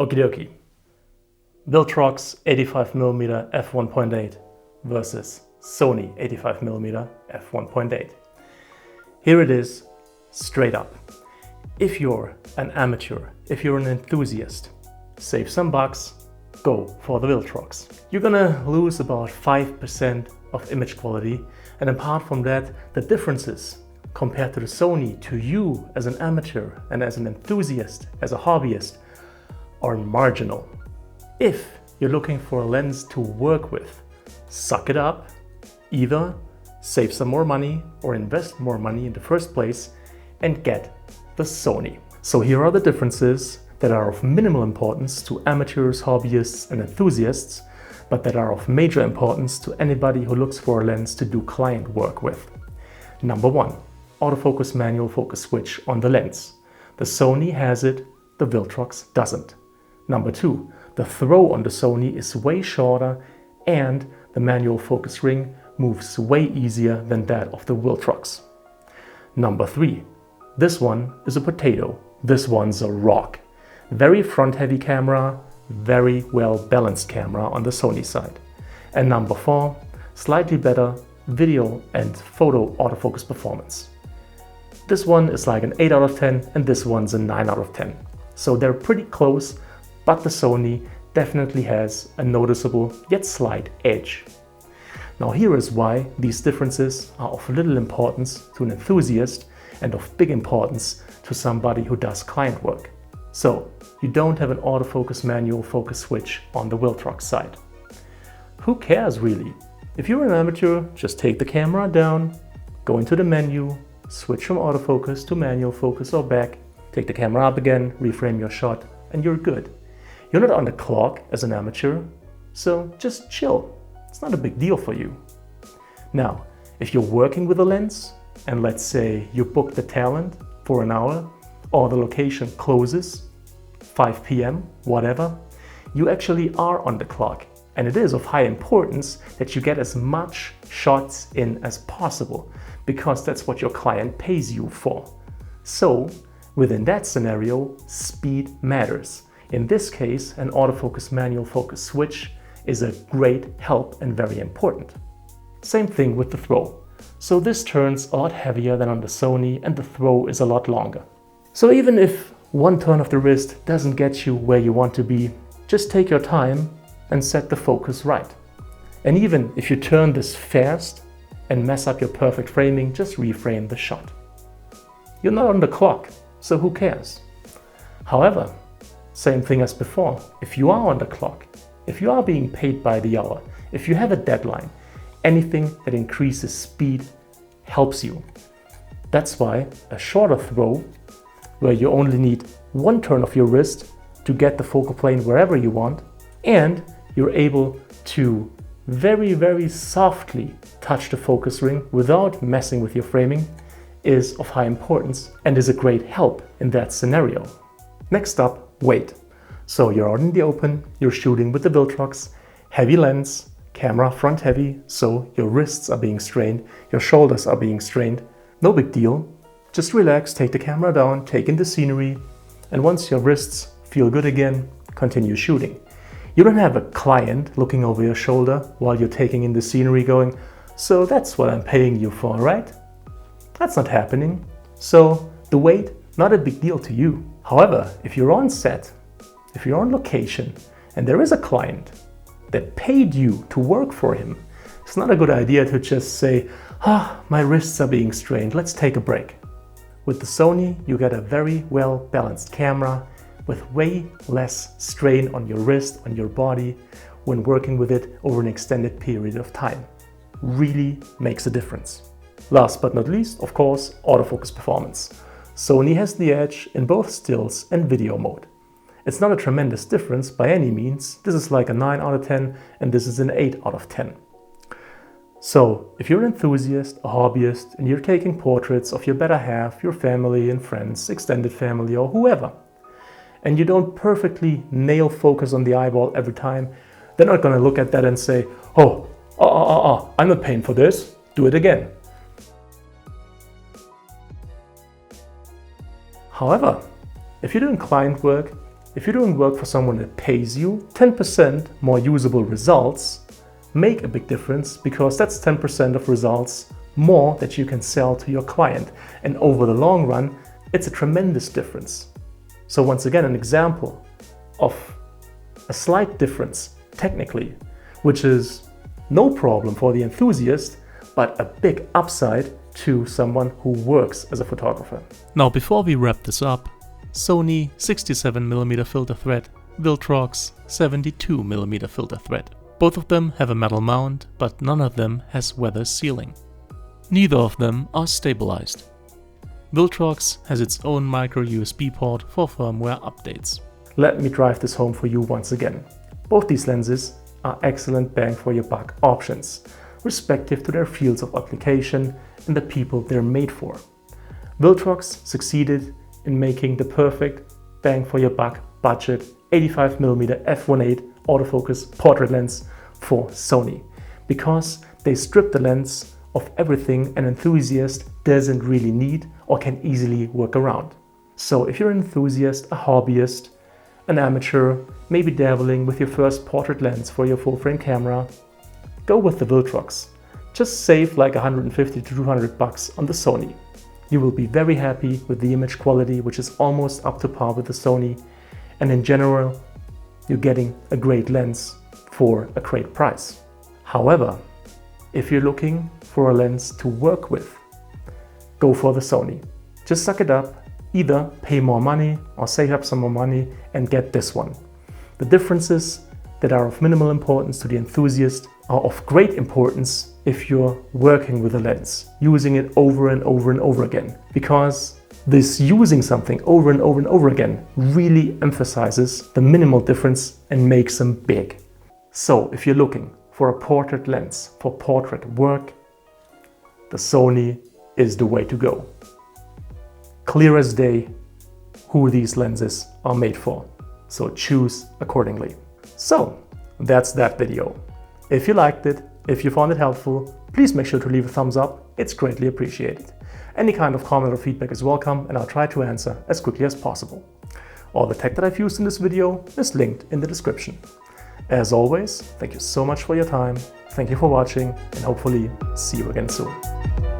Okie dokie. Viltrox 85mm f1.8 versus Sony 85mm f1.8. Here it is, straight up. If you're an amateur, if you're an enthusiast, save some bucks, go for the Viltrox. You're gonna lose about 5% of image quality, and apart from that, the differences compared to the Sony to you as an amateur and as an enthusiast, as a hobbyist, are marginal. If you're looking for a lens to work with, suck it up, either save some more money or invest more money in the first place and get the Sony. So here are the differences that are of minimal importance to amateurs, hobbyists and enthusiasts, but that are of major importance to anybody who looks for a lens to do client work with. Number one, autofocus manual focus switch on the lens. The Sony has it, the Viltrox doesn't. Number two, the throw on the Sony is way shorter and the manual focus ring moves way easier than that of the Viltrox. Number three, this one is a potato, this one's a rock. Very front heavy camera, very well balanced camera on the Sony side. And number four, slightly better video and photo autofocus performance. This one is like an 8 out of 10 and this one's a 9 out of 10. So they're pretty close, but the Sony definitely has a noticeable yet slight edge. Now here is why these differences are of little importance to an enthusiast and of big importance to somebody who does client work. So you don't have an autofocus manual focus switch on the Viltrox side. Who cares really? If you're an amateur, just take the camera down, go into the menu, switch from autofocus to manual focus or back, take the camera up again, reframe your shot, and you're good. You're not on the clock as an amateur, so just chill. It's not a big deal for you. Now, if you're working with a lens, and let's say you booked the talent for an hour, or the location closes, 5 p.m., whatever, you actually are on the clock. And it is of high importance that you get as much shots in as possible, because that's what your client pays you for. So, within that scenario, speed matters. In this case, an autofocus manual focus switch is a great help and very important. Same thing with the throw. So this turns a lot heavier than on the Sony and the throw is a lot longer. So even if one turn of the wrist doesn't get you where you want to be, just take your time and set the focus right. And even if you turn this fast and mess up your perfect framing, just reframe the shot. You're not on the clock, so who cares? However, same thing as before, if you are on the clock, if you are being paid by the hour, if you have a deadline, anything that increases speed helps you. That's why a shorter throw, where you only need one turn of your wrist to get the focal plane wherever you want, and you're able to very, very softly touch the focus ring without messing with your framing, is of high importance and is a great help in that scenario. Next up, weight. So you're out in the open, you're shooting with the Viltrox, heavy lens, camera front heavy, so your wrists are being strained, your shoulders are being strained. No big deal. Just relax, take the camera down, take in the scenery, and once your wrists feel good again, continue shooting. You don't have a client looking over your shoulder while you're taking in the scenery going, so that's what I'm paying you for, right? That's not happening. So the weight, not a big deal to you. However, if you're on set, if you're on location, and there is a client that paid you to work for him, it's not a good idea to just say, my wrists are being strained, let's take a break. With the Sony, you get a very well balanced camera with way less strain on your wrist, on your body, when working with it over an extended period of time. Really makes a difference. Last but not least, of course, autofocus performance. Sony has the edge in both stills and video mode. It's not a tremendous difference by any means. This is like a 9 out of 10 and this is an 8 out of 10. So if you're an enthusiast, a hobbyist, and you're taking portraits of your better half, your family and friends, extended family or whoever, and you don't perfectly nail focus on the eyeball every time, they're not going to look at that and say, I'm not paying for this, do it again. However, if you're doing client work, If you're doing work for someone that pays you, 10% more usable results make a big difference, because that's 10% of results more that you can sell to your client. And over the long run, it's a tremendous difference. So once again, an example of a slight difference technically, which is no problem for the enthusiast, but a big upside to someone who works as a photographer. Now, before we wrap this up, Sony 67mm filter thread, Viltrox 72mm filter thread. Both of them have a metal mount, but none of them has weather sealing. Neither of them are stabilized. Viltrox has its own micro USB port for firmware updates. Let me drive this home for you once again. Both these lenses are excellent bang for your buck options, respective to their fields of application and the people they're made for. Viltrox succeeded in making the perfect bang for your buck budget 85mm f1.8 autofocus portrait lens for Sony, because they stripped the lens of everything an enthusiast doesn't really need or can easily work around. So if you're an enthusiast, a hobbyist, an amateur, maybe dabbling with your first portrait lens for your full frame camera, go with the Viltrox. Just save like 150 to 200 bucks on the Sony. You will be very happy with the image quality, which is almost up to par with the Sony, and in general, you're getting a great lens for a great price. However, if you're looking for a lens to work with, go for the Sony. Just suck it up, either pay more money or save up some more money and get this one. The differences that are of minimal importance to the enthusiast are of great importance if you're working with a lens, using it over and over and over again, because this using something over and over and over again really emphasizes the minimal difference and makes them big. So if you're looking for a portrait lens for portrait work, the Sony is the way to go. Clear as day who these lenses are made for, so choose accordingly. So that's that video. If you liked it, if you found it helpful, please make sure to leave a thumbs up. It's greatly appreciated. Any kind of comment or feedback is welcome, and I'll try to answer as quickly as possible. All the tech that I've used in this video is linked in the description. As always, thank you so much for your time. Thank you for watching, and hopefully see you again soon.